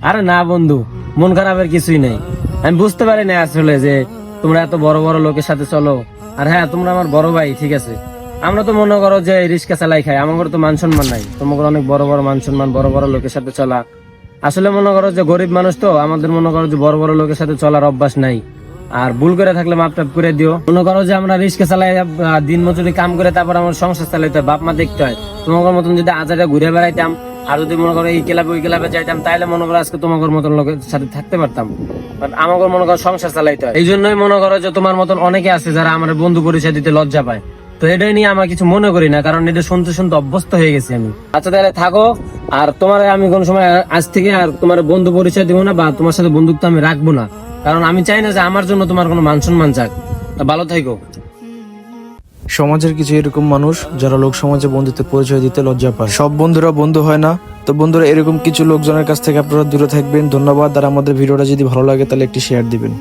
আরে না বন্ধু, মন খারাপের কিছুই নেই। আমি বুঝতে পারি না আসলে যে তোমরা এত বড় বড় লোকের সাথে চলো। আর হ্যাঁ, তোমরা আমার বড় ভাই, ঠিক আছে। আমরা তো মনে করো যে রিক্সা চালাই খাই, আমার তো মান সম্মান নাই। তোমাদের অনেক বড় বড় মান সম্মান, বড় বড় লোকের সাথে চলা। আসলে মনে করো যে গরিব মানুষ তো, আমাদের মনে করো যে বড় বড় লোকের সাথে চলার অভ্যাস নাই। আর ভুল করে থাকলে মাপ টাপ করে দিও। মনে করো যে আমরা রিক্সা চালাই, দিন মজুরি কাম করে তারপর আমার সংসার চালাইতে হয়, বাপ মা দেখতে হয়। তোমাদের মতন যদি আজারে ঘুরে বেড়াইতাম আর যদি মনে করো এই ক্লাবে ওই ক্লাবে যাইতাম, তাহলে মনে করো আজকে তোমাদের মতন লোকের সাথে থাকতে পারতাম। বাট আমাকে মনে করো সংসার চালাইতে হয়। এই জন্যই মনে করো যে তোমার মতন অনেকে আছে যারা আমার বন্ধু পরিচয় দিতে লজ্জা পায়। তো এটাই নিয়ে আমার কিছু মনে করি না, কারণ এটা শুনতে শুনতে অভ্যস্ত হয়ে গেছি আমি। আচ্ছা তাহলে থাকো। আর তোমার আমি কোন সময় আজ থেকে আর তোমার বন্ধু পরিচয় দিব না, বা তোমার সাথে বন্ধুত্ব আমি রাখবো না। কারণ আমি চাই না যে আমার জন্য তোমার কোনো মান সম্মান যাক। ভালো থাকো। সমাজের কিছু এরকম মানুষ যারা লোক সমাজে বন্ধুত্বের পরিচয় দিতে লজ্জা পায়। সব বন্ধুরা বন্ধু হয় না। তো বন্ধুরা, এরকম কিছু লোকজনের কাছ থেকে আপনারা দূরে থাকবেন। ধন্যবাদ। আর আমাদের ভিডিওটা যদি ভালো লাগে তাহলে একটি শেয়ার দিবেন।